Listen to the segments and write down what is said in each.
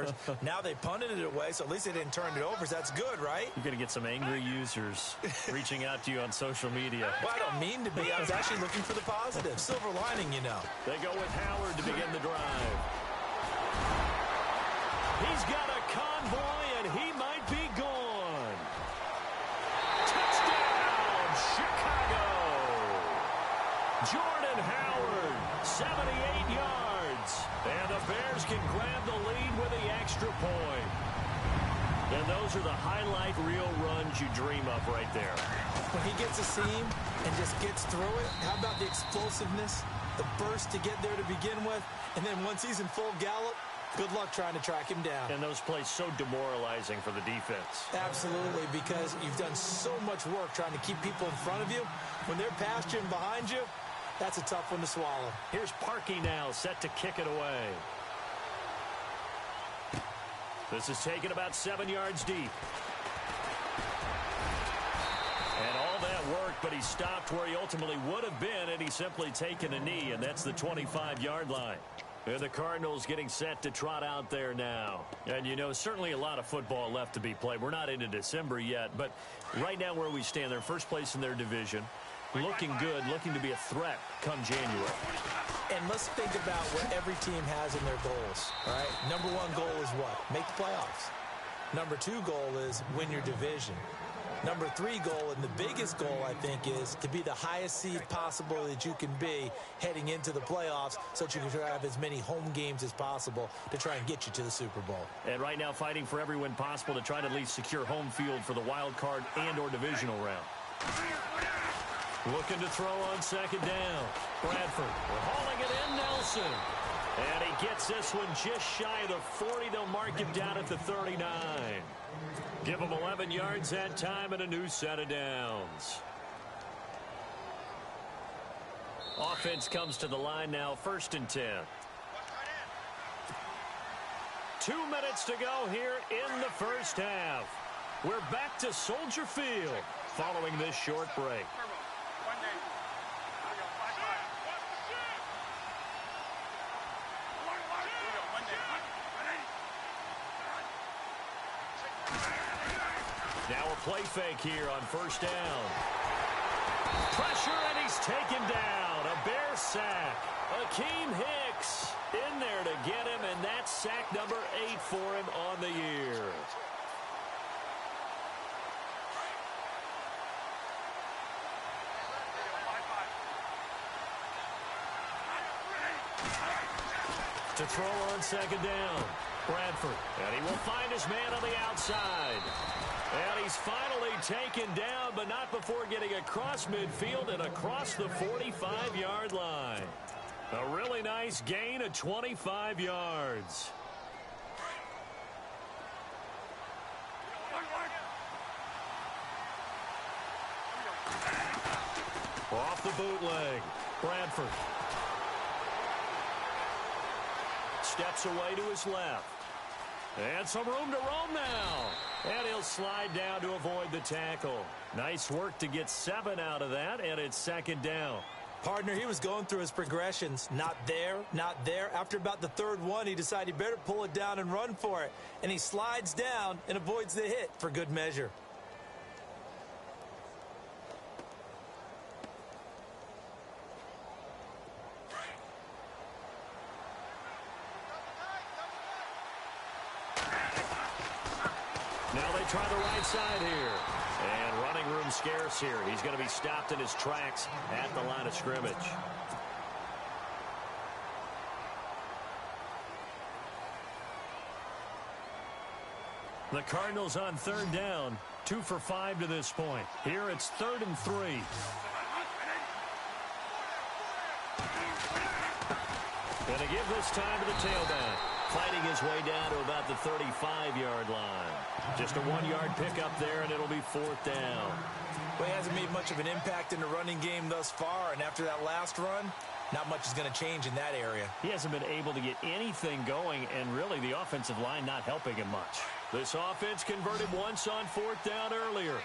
turnovers. Now they punted it away, so at least they didn't turn it over. So that's good, right? You're going to get some angry users reaching out to you on social media. Well, I don't mean to be. I was actually looking for the positive. Silver lining, you know. They go with Howard to begin the drive. He's got a convoy, and he might be gone. Touchdown, Chicago! Jordan Howard, 78 yards. And the Bears can grab the lead with the extra point. And those are the highlight reel runs you dream of right there. When he gets a seam and just gets through it, how about the explosiveness, the burst to get there to begin with, and then once he's in full gallop, good luck trying to track him down. And those plays so demoralizing for the defense. Absolutely, because you've done so much work trying to keep people in front of you. When they're past you and behind you, that's a tough one to swallow. Here's Parkey now, set to kick it away. This is taken about 7 yards deep. And all that work, but he stopped where he ultimately would have been, and he's simply taken a knee, and that's the 25-yard line. And the Cardinals getting set to trot out there now. And, you know, certainly a lot of football left to be played. We're not into December yet, but right now where we stand, they're first place in their division. Looking good, looking to be a threat come January. And let's think about what every team has in their goals, all right? Number one goal is what? Make the playoffs. Number two goal is win your division. Number three goal, and the biggest goal, I think, is to be the highest seed possible that you can be heading into the playoffs so that you can have as many home games as possible to try and get you to the Super Bowl. And right now fighting for every win possible to try to at least secure home field for the wild card and or divisional round. Looking to throw on second down. Bradford hauling it in, Nelson. And he gets this one just shy of the 40. They'll mark him down at the 39. Give him 11 yards that time and a new set of downs. Offense comes to the line now, 1st and 10. 2 minutes to go here in the first half. We're back to Soldier Field following this short break. Now a play fake here on 1st down. Pressure, and he's taken down. A Bear sack. Akeem Hicks in there to get him, and that's sack number 8 for him on the year. To throw on second down. Bradford. And he will find his man on the outside. And he's finally taken down, but not before getting across midfield and across the 45-yard line. A really nice gain of 25 yards. Off the bootleg. Bradford. Steps away to his left. And some room to roam now. And he'll slide down to avoid the tackle. Nice work to get 7 out of that, and it's 2nd down. Partner, he was going through his progressions. Not there, not there. After about the 3rd one, he decided he better pull it down and run for it. And he slides down and avoids the hit for good measure. Now they try the right side here. And running room scarce here. He's going to be stopped in his tracks at the line of scrimmage. The Cardinals on 3rd down. 2 for 5 to this point. Here it's 3rd and 3. Going to give this time to the tailback. Fighting his way down to about the 35-yard line. Just a 1-yard pickup there, and it'll be 4th down. Well, he hasn't made much of an impact in the running game thus far, and after that last run, not much is going to change in that area. He hasn't been able to get anything going, and really the offensive line not helping him much. This offense converted once on 4th down earlier.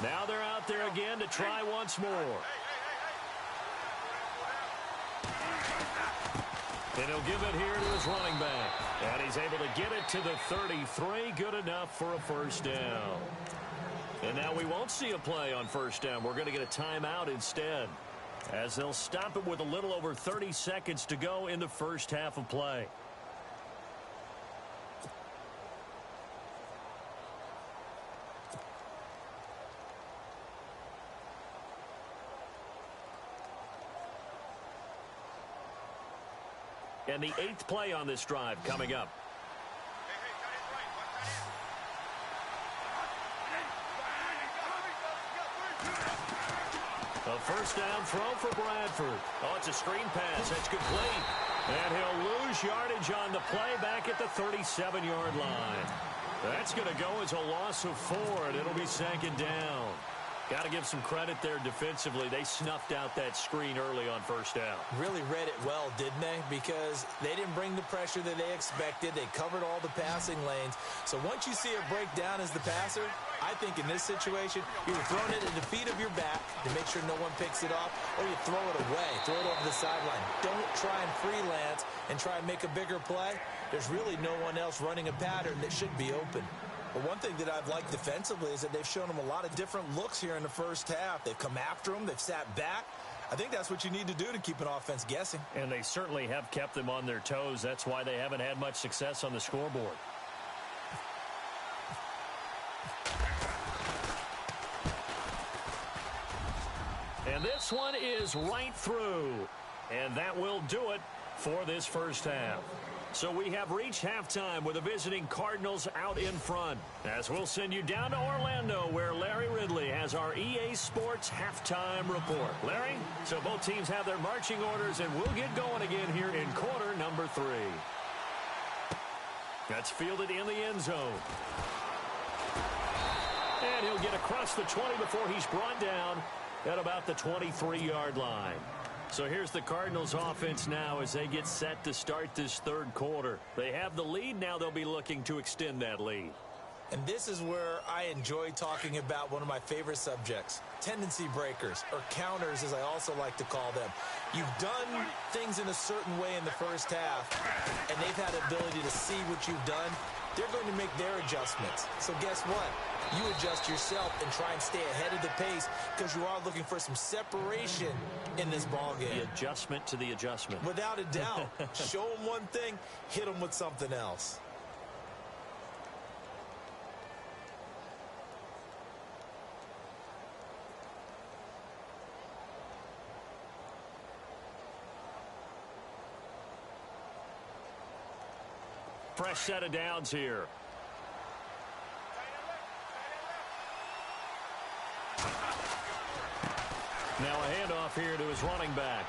Now they're out there again to try once more. And he'll give it here to his running back. And he's able to get it to the 33. Good enough for a first down. And now we won't see a play on first down. We're going to get a timeout instead, as they'll stop it with a little over 30 seconds to go in the first half of play. And the 8th play on this drive coming up. A first down throw for Bradford. Oh, it's a screen pass. That's complete. And he'll lose yardage on the play back at the 37-yard line. That's going to go as a loss of 4, and it'll be second down. Got to give some credit there defensively. They snuffed out that screen early on first down. Really read it well, didn't they? Because they didn't bring the pressure that they expected. They covered all the passing lanes. So once you see it break down as the passer, I think in this situation, you're throwing it at the feet of your back to make sure no one picks it off, or you throw it away, throw it over the sideline. Don't try and freelance and try and make a bigger play. There's really no one else running a pattern that should be open. But one thing that I've liked defensively is that they've shown them a lot of different looks here in the first half. They've come after them. They've sat back. I think that's what you need to do to keep an offense guessing. And they certainly have kept them on their toes. That's why they haven't had much success on the scoreboard. And this one is right through. And that will do it for this first half. So we have reached halftime with the visiting Cardinals out in front, as we'll send you down to Orlando, where Larry Ridley has our EA Sports halftime report. Larry, so both teams have their marching orders, and we'll get going again here in quarter number 3. That's fielded in the end zone. And he'll get across the 20 before he's brought down at about the 23-yard line. So here's the Cardinals offense now as they get set to start this third quarter. They have the lead. Now they'll be looking to extend that lead. And this is where I enjoy talking about one of my favorite subjects, tendency breakers, or counters as I also like to call them. You've done things in a certain way in the first half, and they've had the ability to see what you've done. They're going to make their adjustments. So guess what? You adjust yourself and try and stay ahead of the pace, because you are looking for some separation in this ball game. The adjustment to the adjustment. Without a doubt. Show them one thing, hit them with something else. Fresh set of downs here. Now a handoff here to his running back.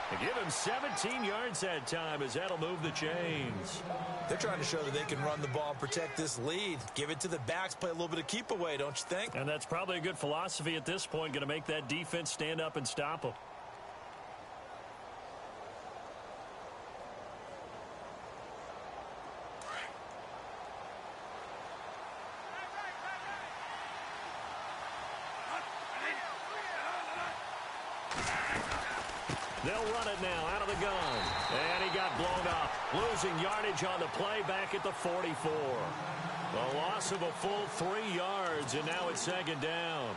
They give him 17 yards that time, as that'll move the chains. They're trying to show that they can run the ball and protect this lead. Give it to the backs, play a little bit of keep away, don't you think? And that's probably a good philosophy at this point, going to make that defense stand up and stop them. They'll run it now out of the gun. And he got blown up. Losing yardage on the play back at the 44. A loss of a full 3 yards, and now it's second down.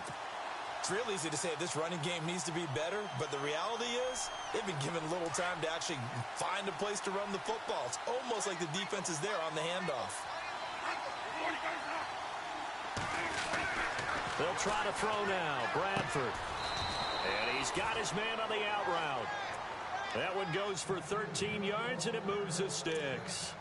It's real easy to say this running game needs to be better, but the reality is they've been given little time to actually find a place to run the football. It's almost like the defense is there on the handoff. They'll try to throw now. Bradford. And he's got his man on the out route. That one goes for 13 yards, and it moves the sticks.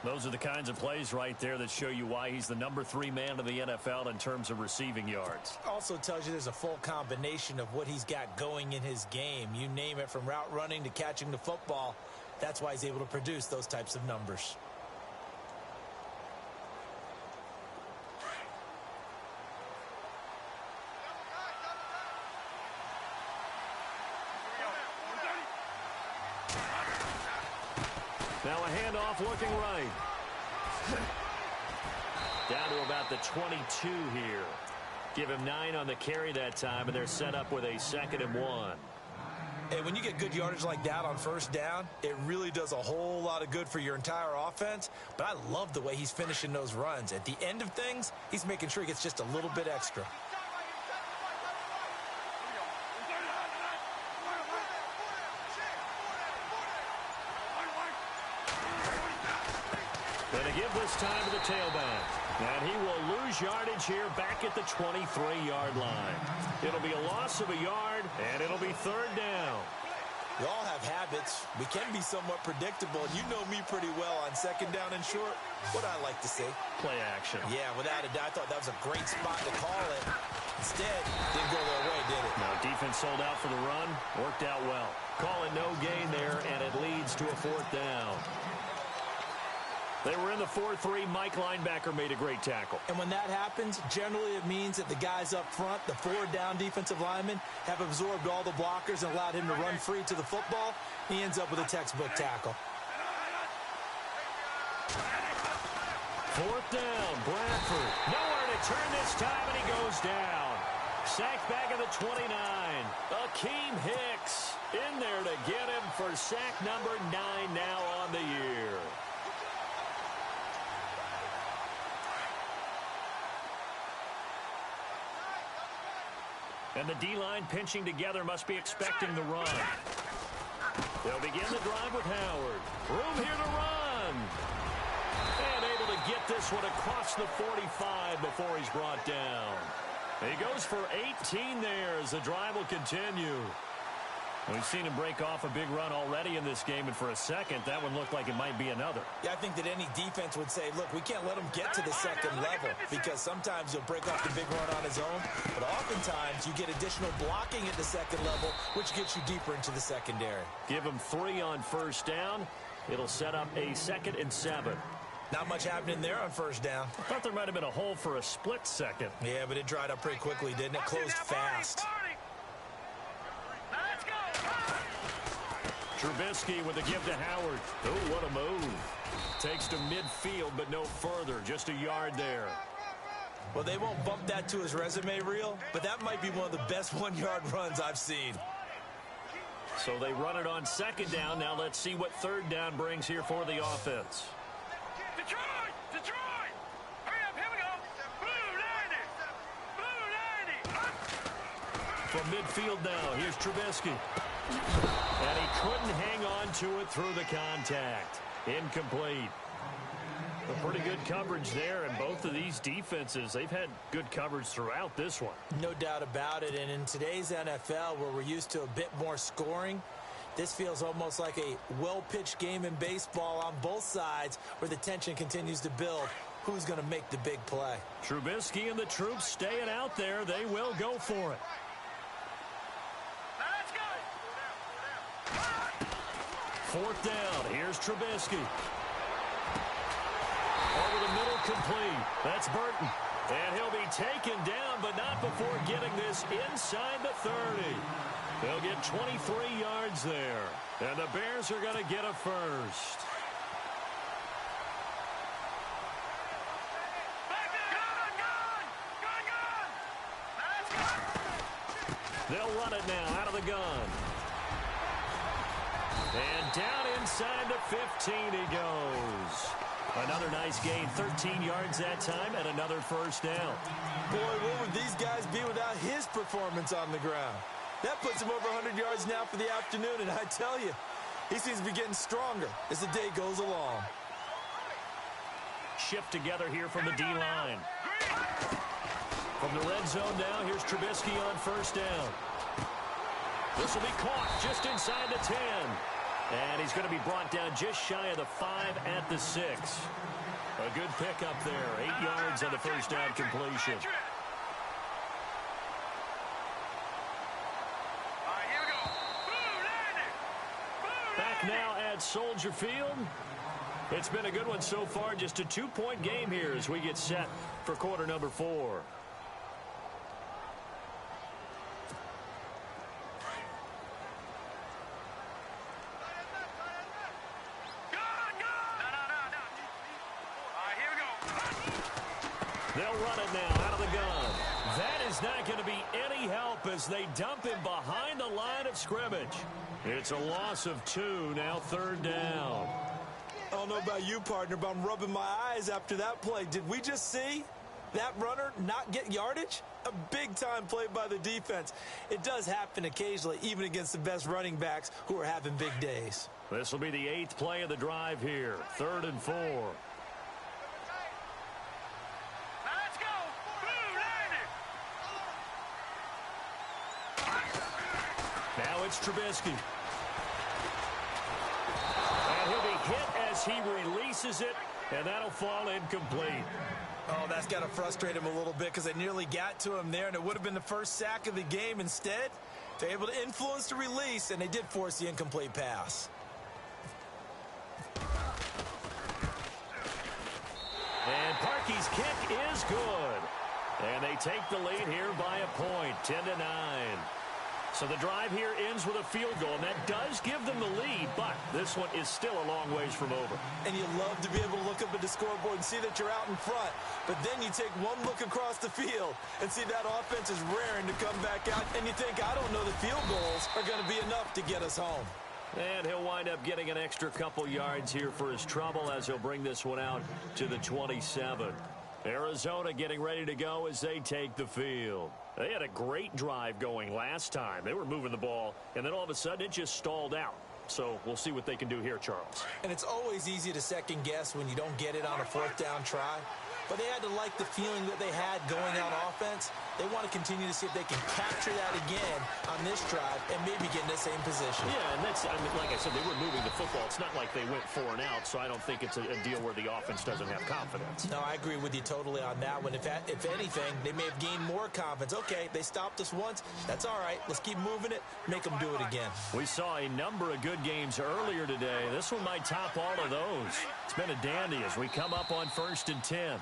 Those are the kinds of plays right there that show you why he's the number 3 man in the NFL in terms of receiving yards. Also tells you there's a full combination of what he's got going in his game. You name it, from route running to catching the football. That's why he's able to produce those types of numbers. Now a handoff looking right. Down to about the 22 here. Give him 9 on the carry that time, and they're set up with a 2nd and 1. And when you get good yardage like that on first down, it really does a whole lot of good for your entire offense. But I love the way he's finishing those runs. At the end of things, he's making sure he gets just a little bit extra. Going to give this time to the tailback. And he will lose yardage here back at the 23-yard line. It'll be a loss of a yard, and it'll be third down. We all have habits. We can be somewhat predictable, and you know me pretty well on second down and short. What I like to see. Play action. Yeah, without a doubt, I thought that was a great spot to call it. Instead, didn't go their way, did it? No, defense sold out for the run. Worked out well. Call it no gain there, and it leads to a fourth down. They were in the 4-3. Mike linebacker made a great tackle. And when that happens, generally it means that the guys up front, the four-down defensive linemen, have absorbed all the blockers and allowed him to run free to the football. He ends up with a textbook tackle. Fourth down, Bradford. Nowhere to turn this time, and he goes down. Sacked back at the 29. Akeem Hicks in there to get him for sack number 9 now on the year. And the D-line pinching together must be expecting the run. They'll begin the drive with Howard. Room here to run. And able to get this one across the 45 before he's brought down. He goes for 18 there as the drive will continue. We've seen him break off a big run already in this game, and for a second, that one looked like it might be another. Yeah, I think that any defense would say, look, we can't let him get to the second level, because sometimes he'll break off the big run on his own, but oftentimes you get additional blocking at the second level, which gets you deeper into the secondary. Give him 3 on first down. It'll set up a 2nd and 7. Not much happening there on first down. I thought there might have been a hole for a split second. Yeah, but it dried up pretty quickly, didn't it? Closed fast. Trubisky with a give to Howard. Oh, what a move. Takes to midfield, but no further. Just a yard there. Well, they won't bump that to his resume reel, but that might be one of the best one-yard runs I've seen. So they run it on second down. Now let's see what third down brings here for the offense. Detroit! Detroit! Hurry up, here we go! Blue 90! Blue 90! From midfield now, here's Trubisky. And he couldn't hang on to it through the contact. Incomplete. A pretty good coverage there, and both of these defenses, they've had good coverage throughout this one. No doubt about it, and in today's NFL, where we're used to a bit more scoring, this feels almost like a well-pitched game in baseball on both sides, where the tension continues to build. Who's going to make the big play? Trubisky and the troops staying out there. They will go for it. Fourth down. Here's Trubisky. Over the middle, complete. That's Burton. And he'll be taken down, but not before getting this inside the 30. They'll get 23 yards there. And the Bears are going to get a first. They'll run it now out of the gun. And down inside the 15 he goes. Another nice gain, 13 yards that time, and another first down. Boy, what would these guys be without his performance on the ground? That puts him over 100 yards now for the afternoon, and I tell you, he seems to be getting stronger as the day goes along. Shift together here from the D-line. From the red zone now, here's Trubisky on first down. This will be caught just inside the 10. And he's going to be brought down just shy of the 5 at the 6. A good pickup there. 8 yards on the first down completion. Back now at Soldier Field. It's been a good one so far. Just a 2-point game here as we get set for quarter number 4. They'll run it now out of the gun. That is not going to be any help as they dump him behind the line of scrimmage. It's a loss of 2, now 3rd down. I don't know about you, partner, but I'm rubbing my eyes after that play. Did we just see that runner not get yardage? A big-time play by the defense. It does happen occasionally, even against the best running backs who are having big days. This will be the 8th play of the drive here, 3rd and 4. Let's go. Blue, line it. Now it's Trubisky. And he'll be hit as he releases it, and that'll fall incomplete. Oh, that's got to frustrate him a little bit because they nearly got to him there, and it would have been the first sack of the game. Instead, they're able to influence the release, and they did force the incomplete pass. And Parkey's kick is good. And they take the lead here by a point, 10-9. So the drive here ends with a field goal, and that does give them the lead, but this one is still a long ways from over. And you love to be able to look up at the scoreboard and see that you're out in front, but then you take one look across the field and see that offense is raring to come back out, and you think, I don't know, the field goals are going to be enough to get us home. And he'll wind up getting an extra couple yards here for his trouble as he'll bring this one out to the 27. Arizona getting ready to go as they take the field. They had a great drive going last time. They were moving the ball, and then all of a sudden it just stalled out. So we'll see what they can do here, Charles. And it's always easy to second guess when you don't get it on a 4th down try. But they had to like the feeling that they had going out offense. They want to continue to see if they can capture that again on this drive and maybe get in the same position. Yeah, and that's, I mean, like I said, they were moving the football. It's not like they went 4 and out, so I don't think it's a deal where the offense doesn't have confidence. No, I agree with you totally on that one. If anything, they may have gained more confidence. Okay, they stopped us once. That's all right. Let's keep moving it. Make them do it again. We saw a number of good games earlier today. This one might top all of those. It's been a dandy as we come up on 1st and 10.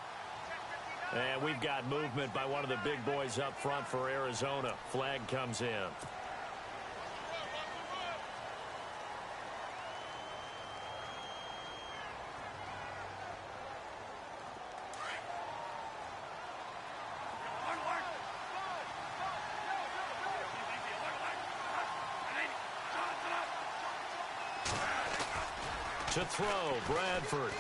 And we've got movement by one of the big boys up front for Arizona. Flag comes in. To throw, Bradford.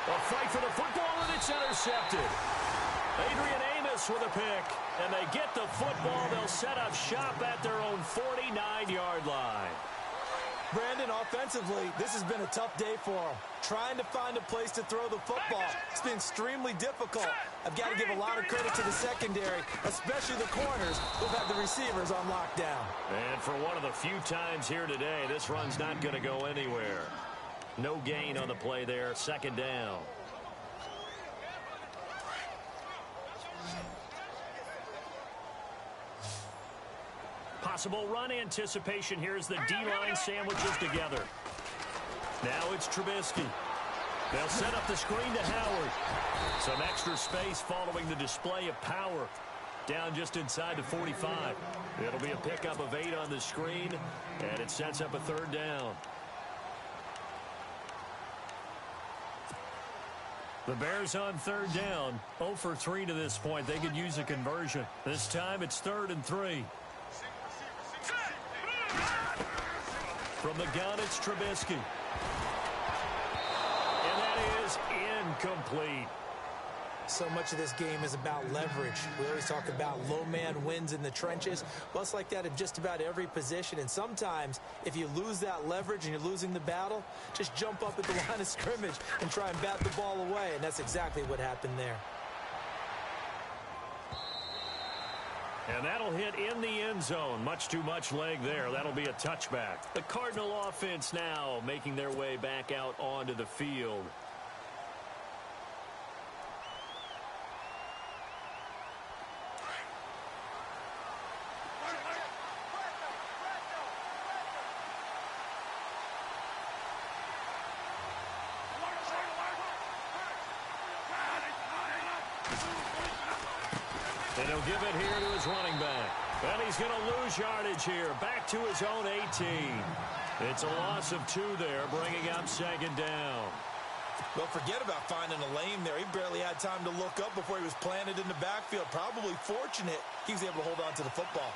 A fight for the football, and it's intercepted. Adrian Amos with a pick, and they get the football. They'll set up shop at their own 49-yard line. Brandon, offensively, this has been a tough day for them. Trying to find a place to throw the football. It's been extremely difficult. I've got to give a lot of credit to the secondary, especially the corners who've had the receivers on lockdown. And for one of the few times here today, this run's not going to go anywhere. No gain on the play there, 2nd down. Possible run anticipation here as the D-line sandwiches together. Now it's Trubisky. They'll set up the screen to Howard. Some extra space following the display of power. Down just inside the 45. It'll be a pickup of 8 on the screen, and it sets up a 3rd down. The Bears on 3rd down, 0 for 3 to this point. They could use a conversion. This time it's 3rd and 3. From the gun, it's Trubisky. And that is incomplete. So much of this game is about leverage. We always talk about low man wins in the trenches. Well, it's like that in just about every position. And sometimes, if you lose that leverage and you're losing the battle, just jump up at the line of scrimmage and try and bat the ball away. And that's exactly what happened there. And that'll hit in the end zone. Much too much leg there. That'll be a touchback. The Cardinal offense now making their way back out onto the field. And he'll give it here to his running back. And he's going to lose yardage here. Back to his own 18. It's a loss of 2 there, bringing up 2nd down. Well, forget about finding a lane there. He barely had time to look up before he was planted in the backfield. Probably fortunate he was able to hold on to the football.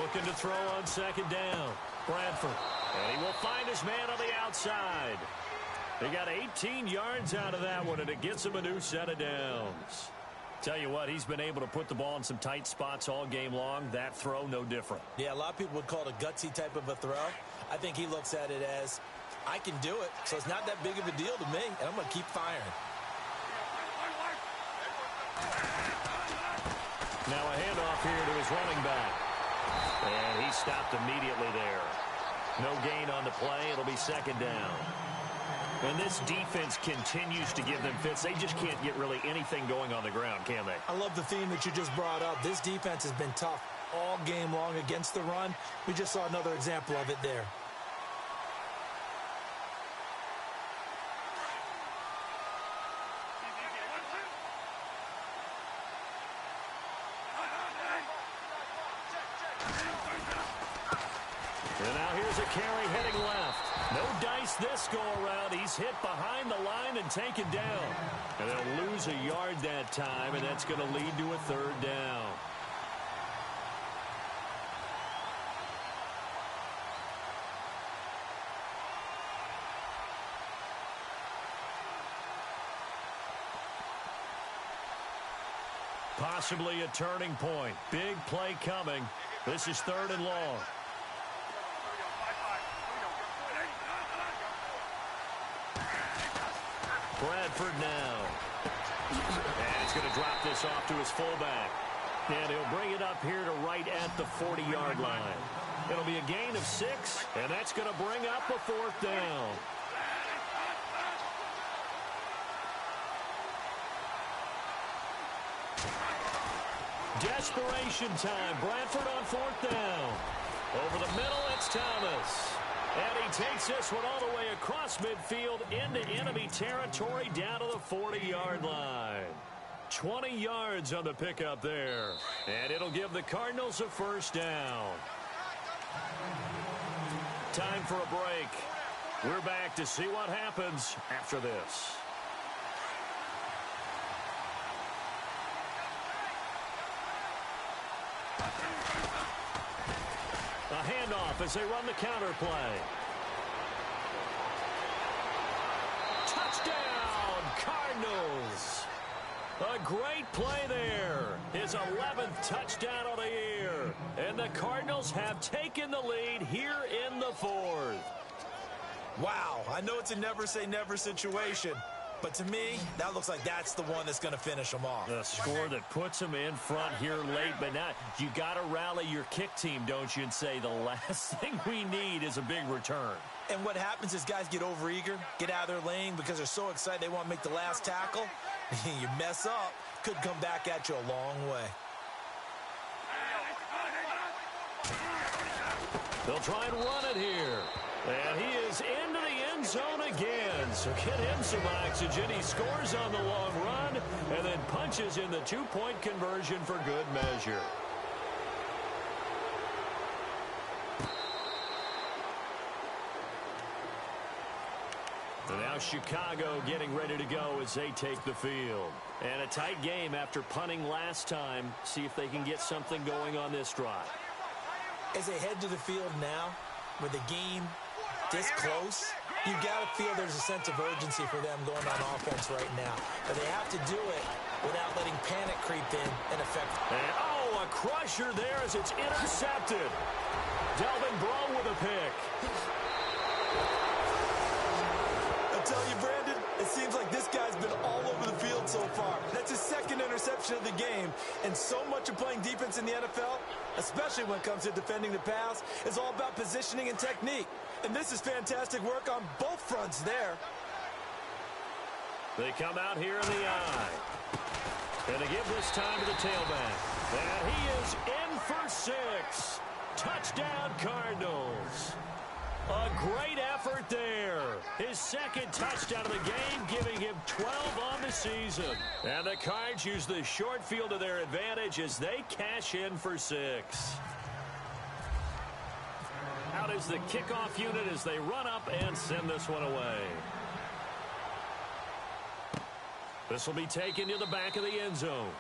Looking to throw on second down. Bradford. And he will find his man on the outside. They got 18 yards out of that one, and it gets him a new set of downs. Tell you what, he's been able to put the ball in some tight spots all game long. That throw, no different. Yeah, a lot of people would call it a gutsy type of a throw. I think he looks at it as, I can do it, so it's not that big of a deal to me, and I'm going to keep firing. Now a handoff here to his running back. And he stopped immediately there. No gain on the play. It'll be second down. And this defense continues to give them fits. They just can't get really anything going on the ground, can they? I love the theme that you just brought up. This defense has been tough all game long against the run. We just saw another example of it there. And now here's a carry heading left. No dice this go-around. He's hit behind the line and taken down. And they'll lose a yard that time, and that's going to lead to a third down. Possibly a turning point. Big play coming. This is third and long. Bradford now. And he's going to drop this off to his fullback. And he'll bring it up here to right at the 40-yard line. It'll be a gain of 6, and that's going to bring up a fourth down. Desperation time. Bradford on fourth down. Over the middle, it's Thomas. And he takes this one all the way across midfield into enemy territory down to the 40-yard line. 20 yards on the pickup there. And it'll give the Cardinals a first down. Time for a break. We're back to see what happens after this. A handoff as they run the counter play. Touchdown, Cardinals. A great play there. His 11th touchdown of the year. And the Cardinals have taken the lead here in the fourth. Wow, I know it's a never-say-never situation, but to me, that looks like that's the one that's going to finish them off. The score that puts them in front here late, but now you got to rally your kick team, don't you, and say the last thing we need is a big return. And what happens is guys get overeager, get out of their lane because they're so excited they want to make the last tackle. You mess up, could come back at you a long way. They'll try and run it here. And he is into the end zone again. So get him some oxygen. He scores on the long run and then punches in the two-point conversion for good measure. And now Chicago getting ready to go as they take the field. And a tight game after punting last time. See if they can get something going on this drive. As they head to the field now, with the game this close, you got to feel there's a sense of urgency for them going on offense right now. But they have to do it without letting panic creep in and affect. And, oh, a crusher there as it's intercepted. Delvin Breaux with a pick. I tell you, Brandon, it seems like this guy's been all over the field so far. That's his second interception of the game. And so much of playing defense in the NFL, especially when it comes to defending the pass, is all about positioning and technique. And this is fantastic work on both fronts there. They come out here in the eye. And they give this time to the tailback. And he is in for 6. Touchdown, Cardinals. A great effort there. His his second touchdown of the game, giving him 12 on the season. And the Cards use the short field to their advantage as they cash in for 6. Out is the kickoff unit as they run up and send this one away. This will be taken to the back of the end zone.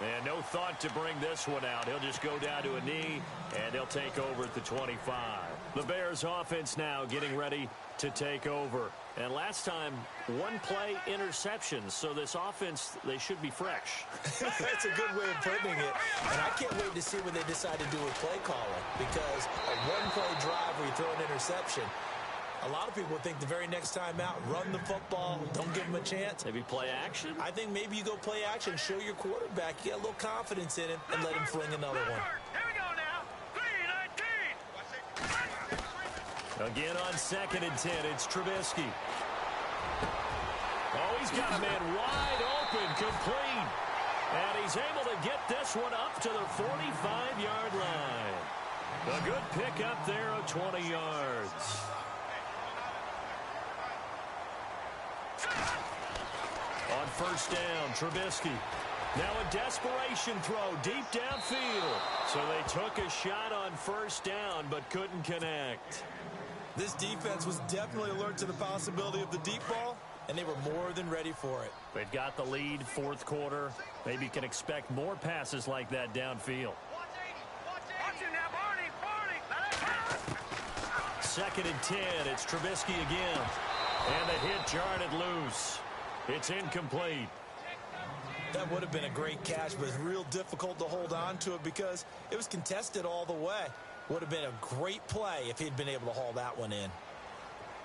And no thought to bring this one out. He'll just go down to a knee, and they'll take over at the 25. The Bears offense now getting ready to take over. And last time, one play interceptions. So this offense, they should be fresh. That's a good way of putting it. And I can't wait to see what they decide to do with play calling. Because a one-play drive where you throw an interception, a lot of people think the very next time out, run the football, don't give them a chance. Maybe play action? I think maybe you go play action, show your quarterback, you get a little confidence in him, and let him fling another one. Here we go now. 3-19. Again on 2nd and 10, it's Trubisky. Oh, he's got a man wide open, complete. And he's able to get this one up to the 45-yard line. A good pickup there of 20 yards. On first down, Trubisky. Now a desperation throw deep downfield. So they took a shot on first down but couldn't connect. This defense was definitely alert to the possibility of the deep ball, and they were more than ready for it. They've got the lead, fourth quarter. Maybe can expect more passes like that downfield. Watch it now, Barney. Second and 10, it's Trubisky again. And the hit jarred it loose. It's incomplete. That would have been a great catch, but it's real difficult to hold on to it because it was contested all the way. Would have been a great play if he'd been able to haul that one in.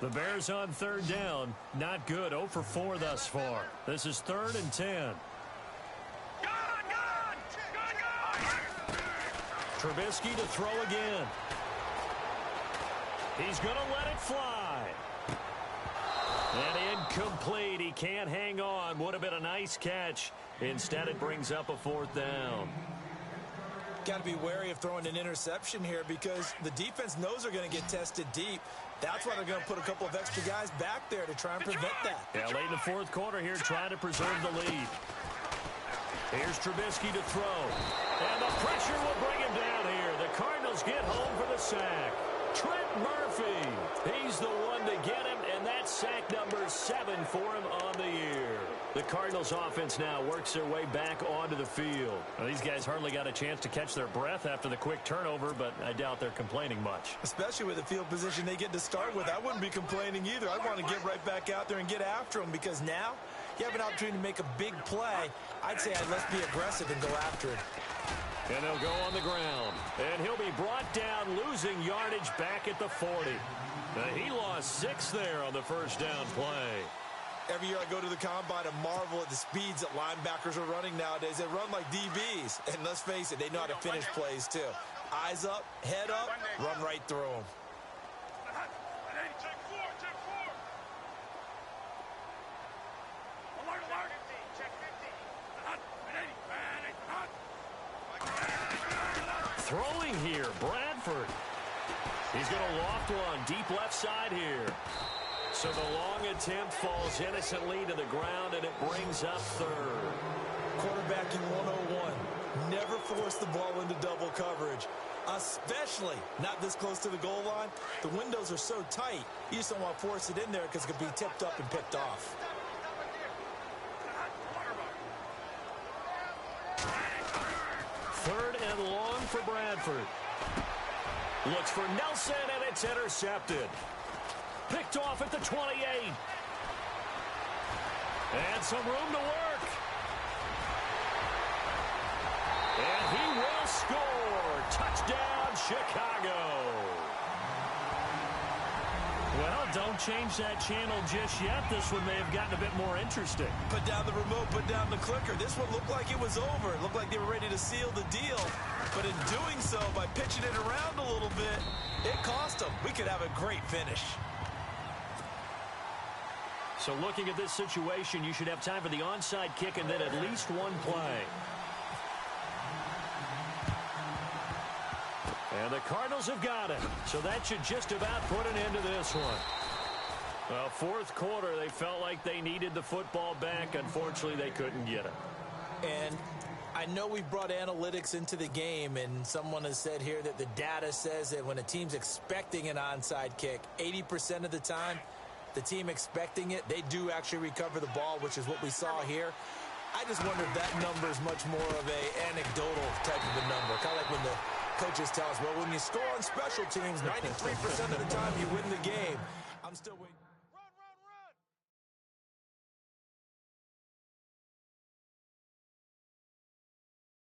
The Bears on third down. Not good. 0 for 4 thus far. This is 3rd and 10. Trubisky to throw again. He's going to let it fly. And incomplete. He can't hang on. Would have been a nice catch. Instead, it brings up a 4th down. Got to be wary of throwing an interception here because the defense knows they're going to get tested deep. That's why they're going to put a couple of extra guys back there to try and prevent that. Yeah, late in the fourth quarter here, trying to preserve the lead. Here's Trubisky to throw. And the pressure will bring him down here. The Cardinals get home for the sack. Trent Murphy. He's the one to get him, and that's sack number 7 for him on the year. The Cardinals offense now works their way back onto the field. Well, these guys hardly got a chance to catch their breath after the quick turnover, but I doubt they're complaining much. Especially with the field position they get to start with. I wouldn't be complaining either. I'd want to get right back out there and get after them because now you have an opportunity to make a big play. I'd say let's be aggressive and go after it. And they'll go on the ground. And he'll be brought down, losing yardage back at the 40. He lost 6 there on the first down play. Every year I go to the combine and marvel at the speeds that linebackers are running nowadays. They run like DBs. And let's face it, they know how to finish plays too. Eyes up, head up, run right through them. Throwing here, Bradford. He's going to loft one deep left side here. So the long attempt falls innocently to the ground, and it brings up 3rd. Quarterbacking 101. Never force the ball into double coverage, especially not this close to the goal line. The windows are so tight, you just don't want to force it in there because it could be tipped up and picked off. Third and long for Bradford. Looks for Nelson, and it's intercepted. Picked off at the 28. And some room to work. And he will score. Touchdown, Chicago. Well, don't change that channel just yet. This one may have gotten a bit more interesting. Put down the remote, put down the clicker. This one looked like it was over. It looked like they were ready to seal the deal. But in doing so, by pitching it around a little bit, it cost them. We could have a great finish. So looking at this situation, you should have time for the onside kick and then at least one play. And the Cardinals have got it. So that should just about put an end to this one. Well, fourth quarter, they felt like they needed the football back. Unfortunately, they couldn't get it. And I know we brought analytics into the game, and someone has said here that the data says that when a team's expecting an onside kick, 80% of the time, the team expecting it, they do actually recover the ball, which is what we saw here. I just wonder if that number is much more of a anecdotal type of a number. Kind of like when the coaches tell us, well, when you score on special teams, 93% of the time you win the game. I'm still waiting.